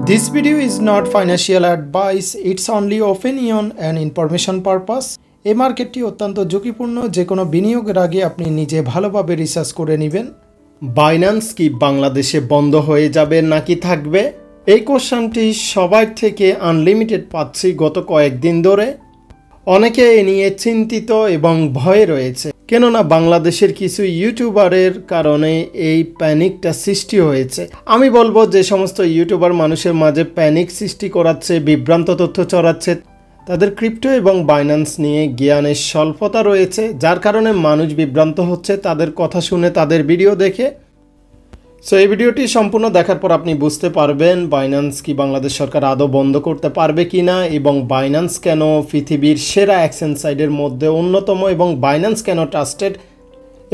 This video is not financial advice, it's only opinion and information purpose. এই মার্কেটটি অত্যন্ত ঝুঁকিপূর্ণ, যে কোনো বিনিয়োগের আগে আপনি নিজে ভালোভাবে রিসার্চ করে নেবেন। বাইন্যান্স কি বাংলাদেশে বন্ধ হয়ে যাবে নাকি থাকবে? এই কোশ্চেনটি সবার থেকে আনলিমিটেড পাচ্ছি গত কয়েকদিন ধরে। অনেকে এ নিয়ে চিন্তিত এবং ভয়ে রয়েছে, কেননা বাংলাদেশের কিছু ইউটিউবারের কারণে এই প্যানিকটা সৃষ্টি হয়েছে। আমি বলবো যে সমস্ত ইউটিউবার মানুষের মাঝে প্যানিক সৃষ্টি করাচ্ছে, বিভ্রান্ত তথ্য ছড়াচ্ছে, তাদের ক্রিপ্টো এবং বাইন্যান্স নিয়ে জ্ঞানের স্বল্পতা রয়েছে, যার কারণে মানুষ বিভ্রান্ত হচ্ছে তাদের কথা শুনে, তাদের ভিডিও দেখে। সো এই ভিডিওটি সম্পূর্ণ দেখার পর আপনি বুঝতে পারবেন বাইন্যান্স কি বাংলাদেশ সরকার আদৌ বন্ধ করতে পারবে কিনা, এবং বাইন্যান্স কেন পৃথিবীর সেরা এক্সচেঞ্জ সাইটের মধ্যে অন্যতম, এবং বাইন্যান্স কেন ট্রাস্টেড,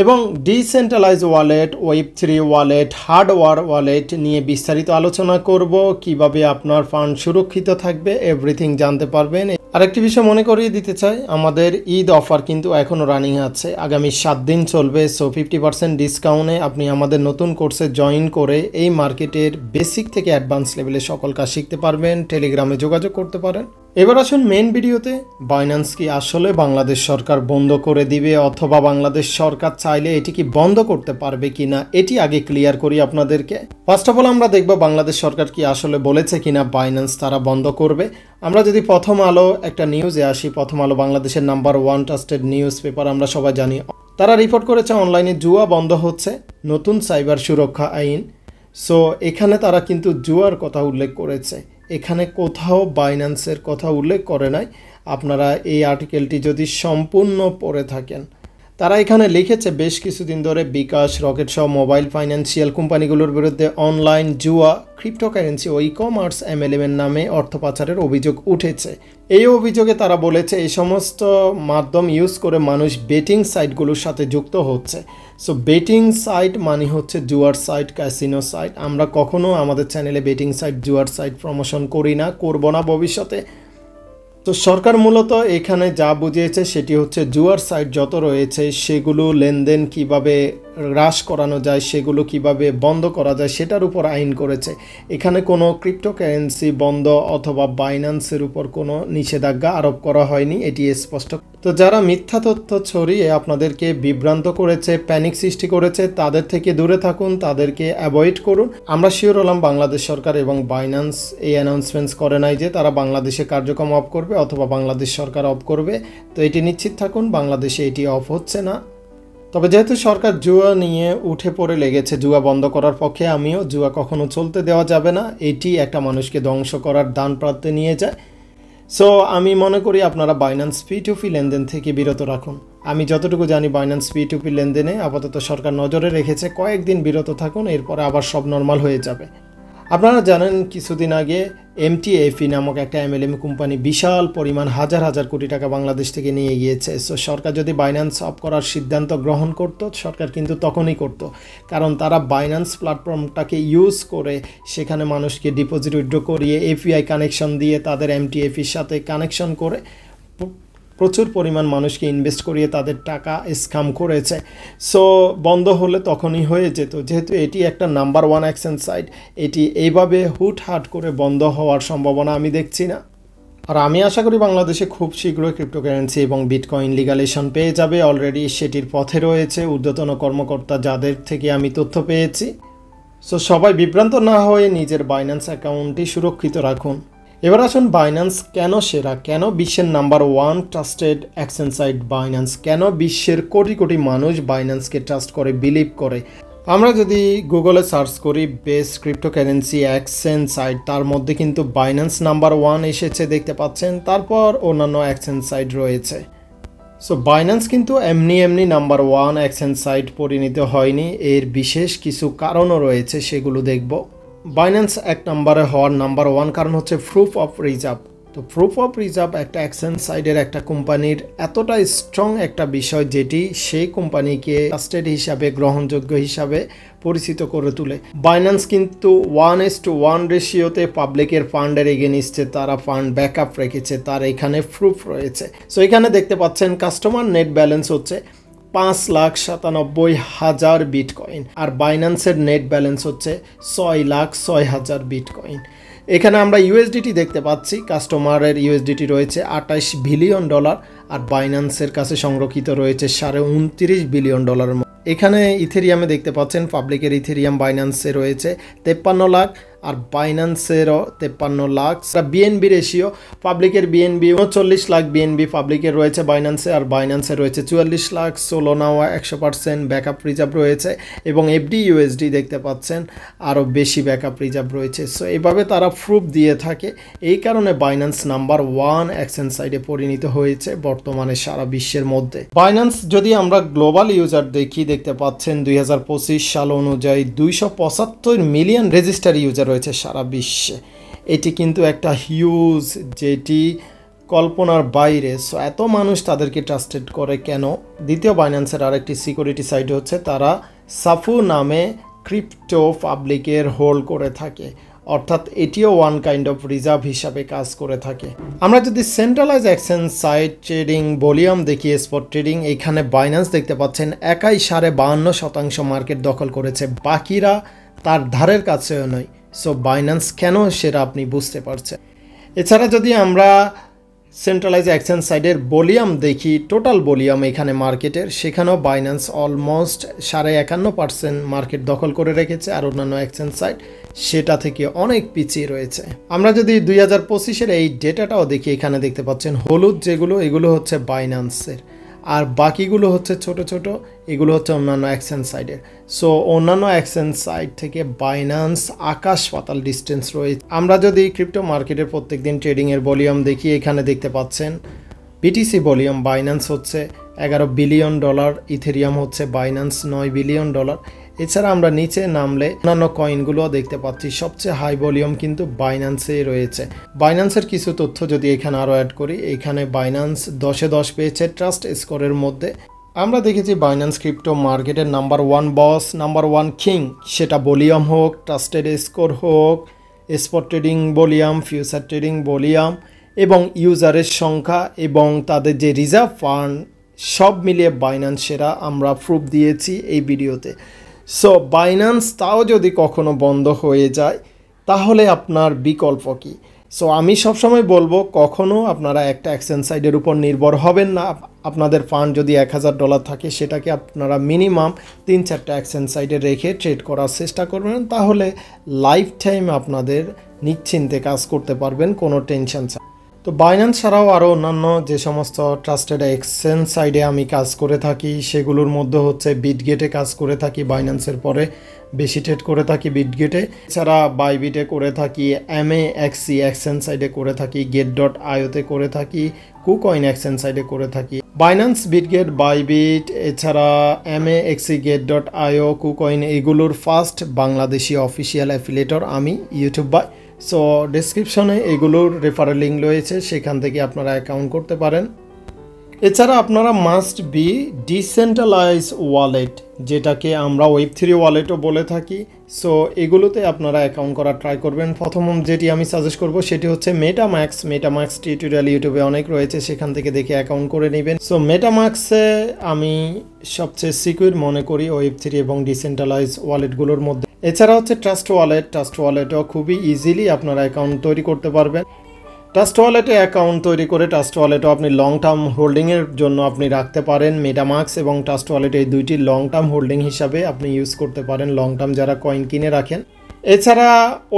এবং decentralize wallet, web3 wallet, hardware wallet নিয়ে বিস্তারিত আলোচনা করব। কিভাবে আপনার ফান্ড সুরক্ষিত থাকবে, এভরিথিং জানতে পারবেন। আরেকটি বিষয় মনে করিয়ে দিতে চাই, আমাদের ঈদ অফার কিন্তু এখনও রানিং আছে, আগামী 7 দিন চলবে। সো 50% ডিসকাউন্টে আপনি আমাদের নতুন কোর্সে জয়েন করে এই মার্কেটের বেসিক থেকে অ্যাডভান্স লেভেলে সকল কাজ শিখতে পারবেন। টেলিগ্রামে যোগাযোগ করতে পারেন। এবার আসুন মেইন ভিডিওতে। বাইন্যান্স কি আসলে বাংলাদেশ সরকার বন্ধ করে দিবে, অথবা বাংলাদেশ সরকার চাইলে এটি কি বন্ধ করতে পারবে কিনা, এটি আগে ক্লিয়ার করি আপনাদেরকে। ফার্স্ট অফ অল আমরা দেখব বাংলাদেশ সরকার কি আসলে বলেছে কিনা বাইন্যান্স তারা বন্ধ করবে। আমরা যদি প্রথম আলো একটা নিউজে আসি, প্রথম আলো বাংলাদেশের নাম্বার 1 ট্রাস্টেড নিউজ পেপার, আমরা সবাই জানি। তারা রিপোর্ট করেছে অনলাইনে জুয়া বন্ধ হচ্ছে, নতুন সাইবার সুরক্ষা আইন। সো এখানে তারা কিন্তু জুয়ার কথা উল্লেখ করেছে, এখানে কোথাও বাইন্যান্সের কথা উল্লেখ করে নাই। আপনারা এই আর্টিকেলটি যদি সম্পূর্ণ পড়ে থাকেন, তারা এখানে লিখেছে বেশ কিছুদিন ধরে বিকাশ, রকেট সহ মোবাইল ফাইন্যান্সিয়াল কোম্পানিগুলোর বিরুদ্ধে অনলাইন জুয়া, ক্রিপ্টোকারেন্সি ও ই কমার্স MLM নামে অর্থ পাচারের অভিযোগ উঠেছে। এই অভিযোগে তারা বলেছে এই সমস্ত মাধ্যম ইউজ করে মানুষ বেটিং সাইটগুলোর সাথে যুক্ত হচ্ছে। সো বেটিং সাইট মানে হচ্ছে জুয়ার সাইট, ক্যাসিনো সাইট। আমরা কখনো আমাদের চ্যানেলে বেটিং সাইট, জুয়ার সাইট প্রমোশন করি না, করব না ভবিষ্যতে। তো সরকার মূলত এখানে যা বুঝিয়েছে সেটি হচ্ছে জুয়ার সাইট যত রয়েছে সেগুলো লেনদেন কিভাবে হ্রাস করানো যায়, সেগুলো কিভাবে বন্ধ করা যায় সেটার উপর আইন করেছে। এখানে কোনো ক্রিপ্টোকারেন্সি বন্ধ অথবা বাইন্যান্সের উপর কোনো নিষেধাজ্ঞা আরোপ করা হয়নি, এটি স্পষ্ট। তো যারা মিথ্যা তথ্য ছড়িয়ে আপনাদেরকে বিভ্রান্ত করেছে, প্যানিক সৃষ্টি করেছে, তাদের থেকে দূরে থাকুন, তাদেরকে অ্যাভয়েড করুন। আমরা শিওর হলাম বাংলাদেশ সরকার এবং বাইন্যান্স এই অ্যানাউন্সমেন্টস করে নাই যে তারা বাংলাদেশে কার্যক্রম অফ করবে অথবা বাংলাদেশ সরকার অফ করবে। তো এটি নিশ্চিত থাকুন, বাংলাদেশে এটি অফ হচ্ছে না। তবে যেহেতু সরকার জুয়া নিয়ে উঠে পড়ে লেগেছে, জুয়া বন্ধ করার পক্ষে আমিও। জুয়া কখনো চলতে দেওয়া যাবে না, এটি একটা মানুষকে ধ্বংস করার দান প্রান্তে নিয়ে যায়। সো আমি মনে করি আপনারা বাইন্যান্স P2P লেনদেন থেকে বিরত রাখুন। আমি যতটুকু জানি বাইন্যান্স P2P লেনদেনে আপাতত সরকার নজরে রেখেছে, কয়েকদিন বিরত থাকুন, এরপরে আবার সব নর্মাল হয়ে যাবে। আপনারা জানেন কিছুদিন আগে MTFE নামক একটা MLM কোম্পানি বিশাল পরিমাণ হাজার হাজার কোটি টাকা বাংলাদেশ থেকে নিয়ে গিয়েছে। সো সরকার যদি বাইন্যান্স অফ করার সিদ্ধান্ত গ্রহণ করত, সরকার কিন্তু তখনই করত, কারণ তারা বাইন্যান্স প্ল্যাটফর্মটাকে ইউজ করে সেখানে মানুষকে ডিপোজিট উইথড্র করিয়ে API কানেকশন দিয়ে তাদের MTFEর সাথে কানেকশন করে প্রচুর পরিমাণ মানুষকে ইনভেস্ট করিয়ে তাদের টাকা স্ক্যাম করেছে। সো বন্ধ হলে তখনই হয়ে যেত। যেহেতু এটি একটা নাম্বার 1 এক্সচেঞ্জ সাইট, এটি এইভাবে হুটহাট করে বন্ধ হওয়ার সম্ভাবনা আমি দেখছি না। আর আমি আশা করি বাংলাদেশে খুব শীঘ্রই ক্রিপ্টোকারেন্সি এবং বিটকয়েন লিগালেশন পেয়ে যাবে। অলরেডি সেটির পথে রয়েছে ঊর্ধ্বতন কর্মকর্তা, যাদের থেকে আমি তথ্য পেয়েছি। সো সবাই বিভ্রান্ত না হয়ে নিজের বাইন্যান্স অ্যাকাউন্টটি সুরক্ষিত রাখুন। এবার আসুন বাইন্যান্স কেন সেরা, কেন বিশ্বের number 1 trusted exchange site Binance, কেন বিশ্বের কোটি কোটি মানুষ বাইন্যান্সকে ট্রাস্ট করে, বিলিভ করে। আমরা যদি গুগলে সার্চ করি বেস্ট ক্রিপ্টোকারেন্সি এক্সচেঞ্জ সাইট, তার মধ্যে কিন্তু বাইন্যান্স নাম্বার 1 এসেছে, দেখতে পাচ্ছেন। তারপর অন্যান্য এক্সচেঞ্জ সাইট রয়েছে। সো বাইন্যান্স কিন্তু এমনি নাম্বার 1 এক্সচেঞ্জ সাইট পরিণত হয়নি, এর বিশেষ কিছু কারণও রয়েছে, সেগুলো দেখব। বাইন্যান্স 1 নম্বরে হওয়ার নাম্বার 1 কারণ হচ্ছে প্রুফ অফ রিজার্ভ। তো প্রুফ অফ রিজার্ভ একটা এক্সচেঞ্জ সাইটের একটা কোম্পানির এতটা স্ট্রং একটা বিষয়, যেটি সেই কোম্পানিকে ট্রাস্টেড হিসাবে, গ্রহণযোগ্য হিসাবে পরিচিত করে তোলে। বাইন্যান্স কিন্তু 1:1 রেশিওতে পাবলিকের ফান্ডের এগেনিস্টে তারা ফান্ড ব্যাকআপ রেখেছে, তার এখানে প্রুফ রয়েছে। সো এখানে দেখতে পাচ্ছেন কাস্টমার নেট ব্যালেন্স হচ্ছে 5,97,000 বিটকয়েন, আর বাইন্যান্সের নেট ব্যালেন্স হচ্ছে 6,06,000 বিটকয়েন। এখানে আমরা ইউএসডিটি দেখতে পাচ্ছি, কাস্টমারের ইউএসডিটি রয়েছে $28 বিলিয়ন, আর বাইন্যান্সের কাছে সংরক্ষিত রয়েছে $29.5 বিলিয়ন। এখানে ইথেরিয়ামে দেখতে পাচ্ছেন পাবলিকের ইথেরিয়াম বাইন্যান্সে রয়েছে 53 লাখ, আর বাইন্যান্সেরও 53 লাখ। বিএনবি রেশিও, পাবলিকের বিএনবি 39 লাখ বিএনবি পাবলিকের রয়েছে বাইন্যান্সে, আর বাইন্যান্সে রয়েছে 44 লাখ। সোলোনাও 100% ব্যাকআপ রিজার্ভ রয়েছে, এবং এফডি ইউএসডি দেখতে পাচ্ছেন আরও বেশি ব্যাকআপ রিজার্ভ রয়েছে। সো এইভাবে তারা প্রুফ দিয়ে থাকে, এই কারণে বাইন্যান্স নাম্বার 1 এক্সচেঞ্জ সাইটে পরিণত হয়েছে বর্তমানে সারা বিশ্বের মধ্যে। বাইন্যান্স যদি আমরা গ্লোবাল ইউজার দেখতে পাচ্ছেন 2025 সাল অনুযায়ী 275 মিলিয়ন রেজিস্টার ইউজার রয়েছে সারা বিশ্বে। এটি কিন্তু একটা হিউজ, যেটি কল্পনার বাইরে। সো এত মানুষ তাদেরকে ট্রাস্টেড করে কেন? দ্বিতীয় বাইন্যান্সের আরেকটি সিকিউরিটি সাইট হচ্ছে তারা সাফু নামে ক্রিপ্টো পাবলিকের হোল্ড করে থাকে, অর্থাৎ এটিও ওয়ান কাইন্ড অফ রিজার্ভ হিসাবে কাজ করে থাকে। আমরা যদি centralize exchange site trading volume দেখি, স্পট ট্রেডিং, এখানে বাইন্যান্স দেখতে পাচ্ছেন একাই 52.5% মার্কেট দখল করেছে, বাকিরা তার ধারের কাছেও নয়। সো বাইন্যান্স কেন সেটা আপনি বুঝতে পারছেন। এছাড়া যদি আমরা সেন্ট্রালাইজ এক্সচেঞ্জ সাইটের ভলিউম দেখি, টোটাল ভলিউম এখানে মার্কেটের, সেখানেও বাইন্যান্স অলমোস্ট 51% মার্কেট দখল করে রেখেছে, আর অন্যান্য এক্সচেঞ্জ সাইট সেটা থেকে অনেক পিছিয়ে রয়েছে। আমরা যদি 2025-এর এই ডেটাটাও দেখি, এখানে দেখতে পাচ্ছেন হলুদ যেগুলো, এগুলো হচ্ছে বাইন্যান্সের, আর বাকিগুলো হচ্ছে ছোট ছোট, এগুলো হচ্ছে অন্যান্য এক্সচেঞ্জ সাইটের। সো অন্যান্য এক্সচেঞ্জ সাইট থেকে বাইন্যান্স আকাশ পাতাল ডিস্টেন্স রয়েছে। আমরা যদি ক্রিপ্টো মার্কেটের প্রত্যেক দিন ট্রেডিংয়ের ভলিউম দেখি, এখানে দেখতে পাচ্ছেন বিটিসি ভলিউম বাইন্যান্স হচ্ছে $11 বিলিয়ন, ইথেরিয়াম হচ্ছে বাইন্যান্স $9 বিলিয়ন। এছাড়া আমরা নিচে নামলে অন্যান্য কয়েনগুলো দেখতে পাচ্ছি, সবচেয়ে হাই ভলিউম কিন্তু বাইন্যান্সে রয়েছে। বাইন্যান্সের কিছু তথ্য যদি এখানে আরও অ্যাড করি, এখানে বাইন্যান্স 10-এ 10 পেয়েছে ট্রাস্ট স্কোরের মধ্যে। আমরা দেখেছি বাইন্যান্স ক্রিপ্টো মার্কেটের নাম্বার 1 বস, নাম্বার 1 কিং, সেটা ভলিউম হোক, ট্রাস্টেড স্কোর হোক, spot trading volume, future trading volume, এবং ইউজারের সংখ্যা এবং তাদের যে রিজার্ভ ফান্ড, সব মিলিয়ে বাইন্যান্স সেরা আমরা প্রুফ দিয়েছি এই ভিডিওতে। সো বাইন্যান্স তাও যদি কখনো বন্ধ হয়ে যায়, তাহলে আপনার বিকল্প কী? সো আমি সবসময় বলবো, কখনো আপনারা একটা এক্সচেঞ্জ সাইটের উপর নির্ভর হবেন না। আপনাদের ফান্ড যদি $1000 থাকে, সেটাকে আপনারা মিনিমাম 3-4টা এক্সচেঞ্জ সাইটে রেখে ট্রেড করার চেষ্টা করবেন, তাহলে লাইফ টাইম আপনাদের নিশ্চিন্তে কাজ করতে পারবেন, কোনো টেনশন ছাড়া। তো বাইন্যান্স ছাড়াও আরও অন্যান্য যে সমস্ত ট্রাস্টেড এক্সচেঞ্জ সাইটে আমি কাজ করে থাকি, সেগুলোর মধ্যে হচ্ছে বিটগেটে কাজ করে থাকি, বাইন্যান্সের পরে বেশি ট্রেড করে থাকি বিটগেটে। এছাড়া বাইবিটে করে থাকি, MAXC এক্সচেঞ্জ সাইটে করে থাকি, get.ioতে করে থাকি, কুকয়েন এক্সচেঞ্জ সাইটে করে থাকি। বাইন্যান্স, বিটগেট, বাইবিট, এছাড়া MAXC, get.io, কুকয়েন, এগুলোর ফার্স্ট বাংলাদেশি অফিসিয়াল অ্যাফিলিয়েটর আমি, ইউটিউব বাই। সো ডেসক্রিপশনে এগুলোর রেফারেল লিঙ্ক রয়েছে, সেখান থেকে আপনারা অ্যাকাউন্ট করতে পারেন। এছাড়া আপনারা মাস্ট বি ডিসেন্ট্রালাইজ ওয়ালেট, যেটাকে আমরা Web3 ওয়ালেটও বলে থাকি। সো এগুলোতে আপনারা অ্যাকাউন্ট করার ট্রাই করবেন। প্রথম যেটি আমি সাজেস্ট করব সেটি হচ্ছে মেটামাক্স টিউটোরিয়াল ইউটিউবে অনেক রয়েছে, সেখান থেকে দেখে অ্যাকাউন্ট করে নেবেন। সো মেটামাক্সে আমি সবচেয়ে সিকিউর মনে করি Web3 এবং ডিসেন্ট্রালাইজ ওয়ালেটগুলোর মধ্যে। এছাড়া হচ্ছে ট্রাস্ট ওয়ালেটও খুবই ইজিলি আপনারা অ্যাকাউন্ট তৈরি করতে পারবেন। ট্রাস্ট ওয়ালেটে অ্যাকাউন্ট তৈরি করে ট্রাস্ট ওয়ালেটও আপনি লং টার্ম হোল্ডিংয়ের জন্য আপনি রাখতে পারেন। মেটামাক্স এবং ট্রাস্ট ওয়ালেট এই দুইটি লং টার্ম হোল্ডিং হিসাবে আপনি ইউজ করতে পারেন, লং টার্ম যারা কয়েন কিনে রাখেন। এছাড়া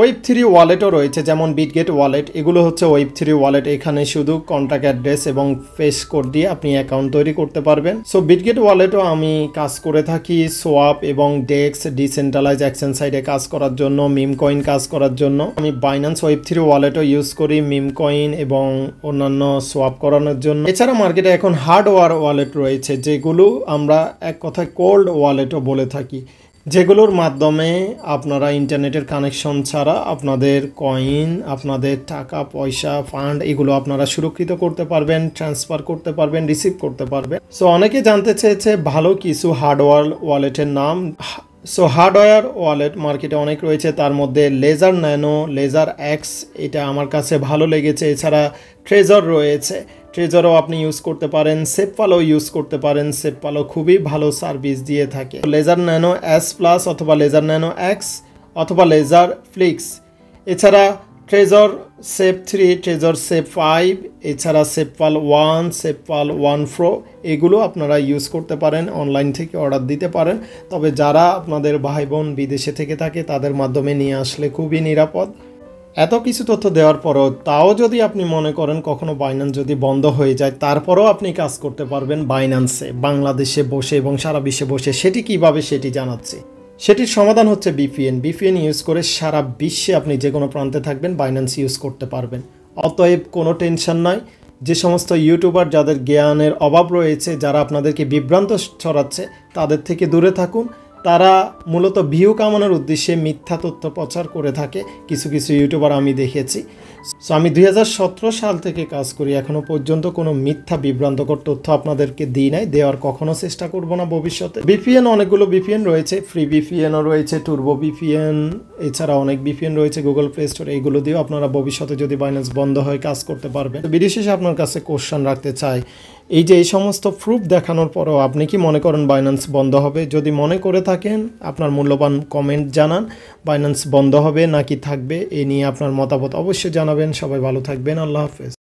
Web3 ওয়ালেটও রয়েছে, যেমন বিটগেট ওয়ালেট, এগুলো হচ্ছে Web3 ওয়ালেট। এখানে শুধু কন্ট্যাক্ট অ্যাড্রেস এবং ফেস কোড দিয়ে আপনি অ্যাকাউন্ট তৈরি করতে পারবেন। সো বিটগেট ওয়ালেটও আমি কাজ করে থাকি সোয়াপ এবং ডেক্স ডিসেন্ট্রালাইজ এক্সচেঞ্জ সাইটে কাজ করার জন্য, মিম কয়েন কাজ করার জন্য। আমি বাইন্যান্স Web3 ওয়ালেটও ইউজ করি মিম কয়েন এবং অন্যান্য সোয়াপ করানোর জন্য। এছাড়া মার্কেটে এখন হার্ডওয়্যার ওয়ালেট রয়েছে, যেগুলো আমরা এক কথায় কোল্ড ওয়ালেটও বলে থাকি, যেগুলোর মাধ্যমে আপনারা ইন্টারনেটের কানেকশন ছাড়া আপনাদের কয়েন, আপনাদের টাকা পয়সা, ফান্ড, এগুলো আপনারা সুরক্ষিত করতে পারবেন, ট্রান্সফার করতে পারবেন, রিসিভ করতে পারবেন। সো অনেকে জানতে চেয়েছে ভালো কিছু হার্ডওয়্যার ওয়ালেটের নাম। সো হার্ডওয়্যার ওয়ালেট মার্কেটে অনেক রয়েছে, তার মধ্যে লেজার ন্যানো, লেজার এক্স, এটা আমার কাছে ভালো লেগেছে। এছাড়া ট্রেজর রয়েছে, ট্রেজরও আপনি ইউজ করতে পারেন, সেপফালও ইউজ করতে পারেন, সেপফালও খুবই ভালো সার্ভিস দিয়ে থাকে। লেজার ন্যানো S+ অথবা লেজার ন্যানো এক্স অথবা লেজার ফ্লিক্স। এছাড়া ট্রেজর সেপ 3, ট্রেজর সেপ 5, এছাড়া সেপফাল 1, সেপফাল 1 প্রো এগুলো আপনারা ইউজ করতে পারেন, অনলাইন থেকে অর্ডার দিতে পারেন। তবে যারা আপনাদের ভাই বোন বিদেশে থেকে থাকে তাদের মাধ্যমে নিয়ে আসলে খুবই নিরাপদ। এত কিছু তথ্য দেওয়ার পরেও তাও যদি আপনি মনে করেন কখনো বাইন্যান্স যদি বন্ধ হয়ে যায়, তারপরেও আপনি কাজ করতে পারবেন বাইন্যান্সে বাংলাদেশে বসে এবং সারা বিশ্বে বসে। সেটি কিভাবে সেটি জানাচ্ছি। সেটির সমাধান হচ্ছে বিপিএন ইউজ করে সারা বিশ্বে আপনি যে কোনো প্রান্তে থাকবেন বাইন্যান্স ইউজ করতে পারবেন। অতএব কোনো টেনশন নাই। যে সমস্ত ইউটিউবার যাদের জ্ঞানের অভাব রয়েছে, যারা আপনাদেরকে বিভ্রান্ত ছড়াচ্ছে, তাদের থেকে দূরে থাকুন। তারা মূলত ভিউ কামানোর উদ্দেশ্যে মিথ্যা তথ্য প্রচার করে থাকে। কিছু কিছু ইউটিউবার আমি দেখেছি। সো আমি 2017 সাল থেকে কাজ করি, এখনও পর্যন্ত কোনো মিথ্যা বিভ্রান্তকর তথ্য আপনাদেরকে দিই নাই, দেওয়ার কখনো চেষ্টা করব না ভবিষ্যতে। বিপিএন অনেকগুলো বিপিএন রয়েছে, ফ্রি বিপিএনও রয়েছে, টুর্বো বিপিএন, এছাড়া অনেক বিপিএন রয়েছে গুগল প্লে স্টোর। এইগুলো দিয়েও আপনারা ভবিষ্যতে যদি বাইন্যান্স বন্ধ হয় কাজ করতে পারবেন। বিশেষ আপনার কাছে কোশ্চেন রাখতে চাই, এই যে এই সমস্ত প্রুফ দেখানোর পরেও আপনি কি মনে করেন বাইন্যান্স বন্ধ হবে? যদি মনে করে থাকেন আপনার মূল্যবান কমেন্ট জানান। বাইন্যান্স বন্ধ হবে নাকি থাকবে এ নিয়ে আপনার মতামত অবশ্যই জানাবেন। সবাই ভালো থাকবেন। আল্লাহ হাফেজ।